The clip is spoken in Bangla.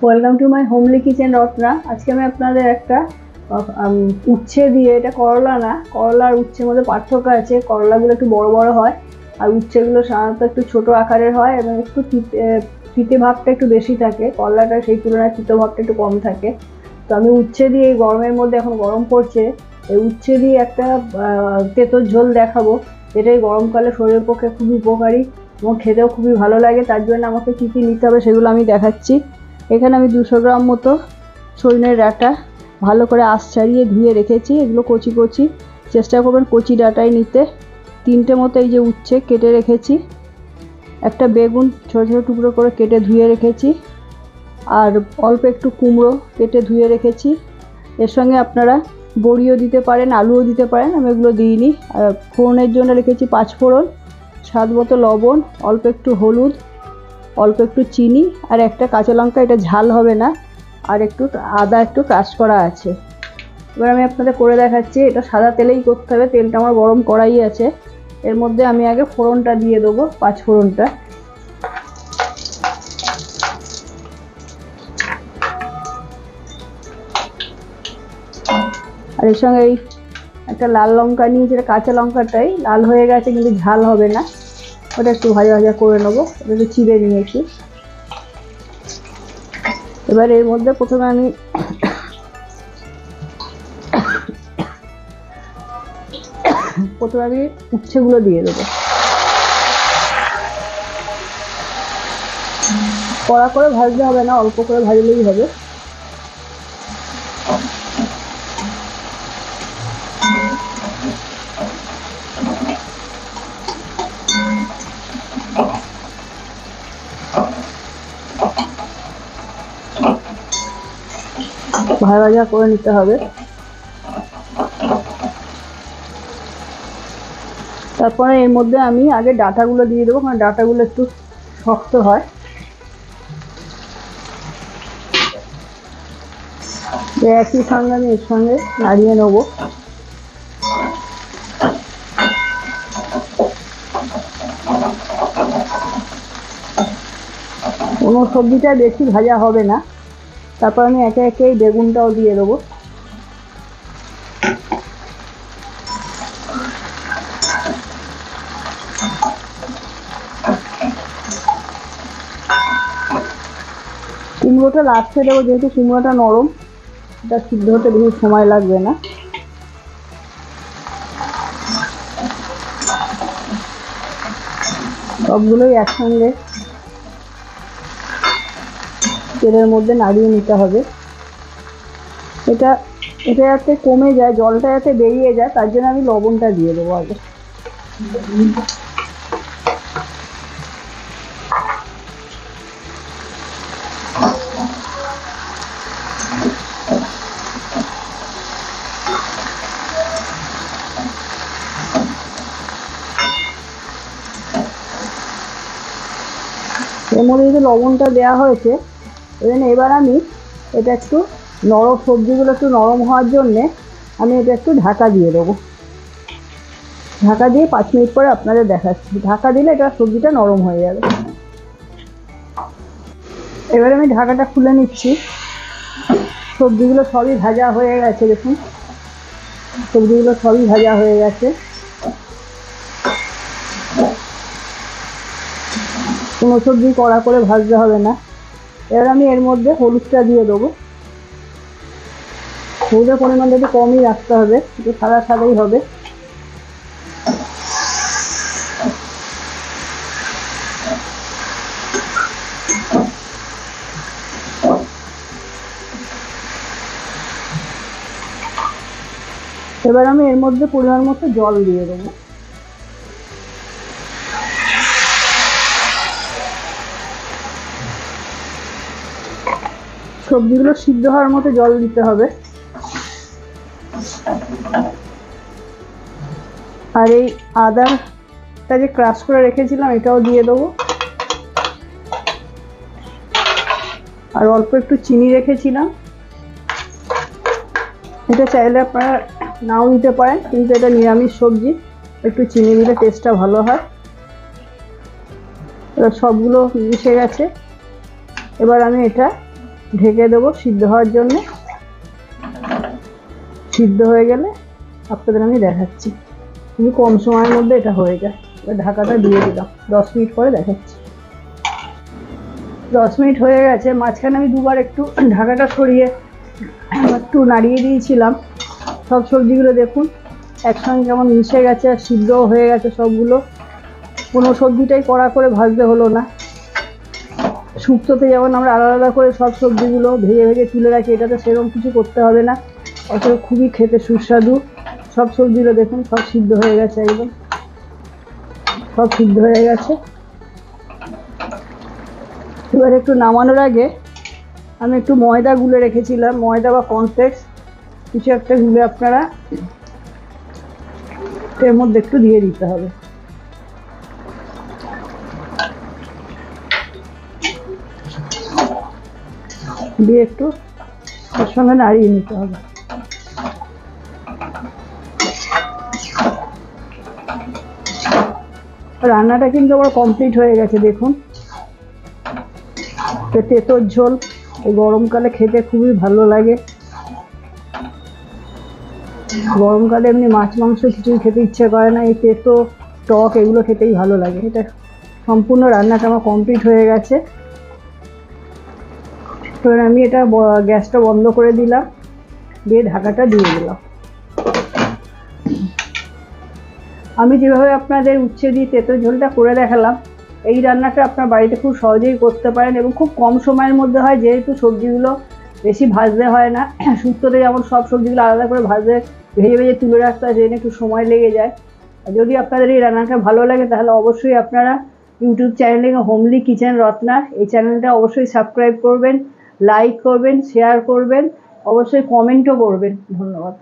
Welcome to my homely kitchen Ratna. আজকে আমি আপনাদের একটা উচ্ছে দিয়ে, এটা করলা না, করলা আর উচ্ছের মধ্যে পার্থক্য আছে। করলাগুলো একটু বড় বড় হয় আর উচ্ছেগুলো সাধারণত একটু ছোট আকারের হয় এবং একটু তিতে ভাবটা একটু বেশি থাকে। করলাটা সেই তুলনায় তিতো ভাবটা একটু কম থাকে। তো আমি উচ্ছে দিয়ে এই গরমের মধ্যে, এখন গরম পড়ছে, এই উচ্ছে দিয়ে একটা তেঁতোর ঝোল দেখাবো, যেটা এই গরমকালে শরীরের পক্ষে খুবই উপকারী এবং খেতেও খুবই ভালো লাগে। তার জন্য আমাকে কী কী নিতে হবে সেগুলো আমি দেখাচ্ছি। এখানে আমি 200 গ্রাম মতো সজনের ডাঁটা ভালো করে আঁশ ছাড়িয়ে ধুয়ে রেখেছি। এগুলো কচি কচি, চেষ্টা করবেন কচি ডাঁটাই নিতে। 3টে মতো এই যে উচ্ছে কেটে রেখেছি। একটা বেগুন ছোটো ছোটো টুকরো করে কেটে ধুয়ে রেখেছি। আর অল্প একটু কুমড়ো কেটে ধুয়ে রেখেছি। এর সঙ্গে আপনারা বড়িও দিতে পারেন, আলুও দিতে পারেন, আমি এগুলো দিইনি। আর ফোড়নের জন্য রেখেছি 5 ফোড়ন, স্বাদ মতো লবণ, অল্প একটু হলুদ, অল্প একটু চিনি আর একটা কাঁচা লঙ্কা, এটা ঝাল হবে না, আর একটু আদা একটু ক্রাশ করা আছে। এবার আমি আপনাদের করে দেখাচ্ছি। এটা সাদা তেলেই করতে হবে, তেলটা আমার গরম কড়াই আছে। এর মধ্যে আমি আগে ফোড়নটা দিয়ে দেবো, 5 ফোড়নটা। আর এর সঙ্গে এই একটা লাল লঙ্কা নিয়ে, যেটা কাঁচা লঙ্কাটাই লাল হয়ে গেছে কিন্তু ঝাল হবে না, ওটা একটু ভাজা ভাজা করে নেবো। ওটা একটু চিড়ে নিয়েছি। এবার এর মধ্যে প্রথমে আমি উচ্ছেগুলো দিয়ে দেবো। কড়া করে ভাজতে হবে না, অল্প করে ভাজলেই হবে। ভাজা ভাজা করে নিতে হবে। তারপরে এর মধ্যে আমি আগে ডাঁটাগুলো দিয়ে দেবো, কারণ ডাঁটাগুলো একটু শক্ত হয়। একই সঙ্গে আমি এর সঙ্গে নাড়িয়ে নেব। কোনো সবজিটা বেশি ভাজা হবে না। তারপর আমি একে একে এই বেগুনটাও দিয়ে দেবো। কুমড়োটা লাস্টে দেবো, যেহেতু কুমড়োটা নরম, এটা সিদ্ধ হতে বেশি সময় লাগবে না। সবগুলোই একসঙ্গে তেলের মধ্যে নাড়িয়ে নিতে হবে। এটা যাতে কমে যায়, জলটা যাতে বেরিয়ে যায়, তার জন্য আমি লবণটা দিয়ে দেবো আগে। এর মধ্যে যদি লবণটা দেওয়া হয়েছে, ওই জন্য এবার আমি এটা একটু নরম, সবজিগুলো একটু নরম হওয়ার জন্যে আমি এটা একটু ঢাকা দিয়ে দেবো। ঢাকা দিয়ে 5 মিনিট পরে আপনাদের দেখাচ্ছি। ঢাকা দিলে এটা সবজিটা নরম হয়ে যাবে। এবার আমি ঢাকাটা খুলে নিচ্ছি। সবজিগুলো সবই ভাজা হয়ে গেছে, দেখুন সবজিগুলো সবই ভাজা হয়ে গেছে। কোনো সবজি কড়া করে ভাজতে হবে না। এবার আমি এর মধ্যে হলুদটা দিয়ে দেবো। হলুদের পরিমাণটা একটু কমই রাখতে হবে, একটু সাদা সাদাই হবে। এবার আমি এর মধ্যে পরিমাণ মতো জল দিয়ে দেবো। সবজিগুলো সিদ্ধ হওয়ার মতো জল দিতে হবে। আর এই আদাটা যে ক্রাশ করে রেখেছিলাম, এটাও দিয়ে দেবো। আর অল্প একটু চিনি রেখেছিলাম, এটা চাইলে আপনারা নাও দিতে পারেন, কিন্তু এটা নিরামিষ সবজি, একটু চিনি দিলে টেস্টটা ভালো হয়। এবার সবগুলো মিশে গেছে। এবার আমি এটা ঢেকে দেবো সিদ্ধ হওয়ার জন্য। সিদ্ধ হয়ে গেলে আপনাদের আমি দেখাচ্ছি। খুবই কম সময়ের মধ্যে এটা হয়ে যায়। এবার ঢাকাটা দিয়ে দিলাম, 10 মিনিট পরে দেখাচ্ছি। 10 মিনিট হয়ে গেছে। মাঝখানে আমি দুবার একটু ঢাকাটা সরিয়ে একটু নাড়িয়ে দিয়েছিলাম। সব সবজিগুলো দেখুন একসঙ্গে কেমন মিশে গেছে আর সিদ্ধও হয়ে গেছে সবগুলো। কোনো সবজিটাই কড়া করে ভাজতে হলো না। শুক্তোতে যেমন আমরা আলাদা আলাদা করে সব সবজিগুলো ভেজে ভেজে তুলে রাখি, এটাতে সেরকম কিছু করতে হবে না। অথচ খুবই খেতে সুস্বাদু। সব সবজিগুলো দেখুন সব সিদ্ধ হয়ে গেছে, একদম সব সিদ্ধ হয়ে গেছে। এবার একটু নামানোর আগে আমি একটু ময়দা গুলে রেখেছিলাম, ময়দা বা কর্নফ্লেক্স কিছু একটা গুলে আপনারা এর মধ্যে একটু দিয়ে দিতে হবে। দিয়ে একটু এর সঙ্গে নাড়িয়ে নিতে হবে। রান্নাটা কিন্তু আমার কমপ্লিট হয়ে গেছে। দেখুন তেঁতোর ঝোল এই গরমকালে খেতে খুবই ভালো লাগে। গরমকালে এমনি মাছ মাংস কিছুই খেতে ইচ্ছে করে না, এই তেঁতো টক এগুলো খেতেই ভালো লাগে। এটা সম্পূর্ণ রান্নাটা আমার কমপ্লিট হয়ে গেছে। এবার আমি এটা গ্যাসটা বন্ধ করে দিলাম, দিয়ে ঢাকাটা দিয়ে দিলাম। আমি যেভাবে আপনাদের উচ্ছে দিয়ে তেঁতোর ঝোলটা করে দেখালাম, এই রান্নাটা আপনার বাড়িতে খুব সহজেই করতে পারেন এবং খুব কম সময়ের মধ্যে হয়, যেহেতু সবজিগুলো বেশি ভাজতে হয় না। শুক্তোতে যেমন সব সবজিগুলো আলাদা করে ভেজে ভেজে তুলে রাখতে হয়, যেন একটু সময় লেগে যায়। যদি আপনাদের এই রান্নাটা ভালো লাগে তাহলে অবশ্যই আপনারা ইউটিউব চ্যানেলে হোমলি কিচেন রত্না এই চ্যানেলটা অবশ্যই সাবস্ক্রাইব করবেন, লাইক করবেন, শেয়ার করবেন, অবশ্যই কমেন্টও করবেন। ধন্যবাদ।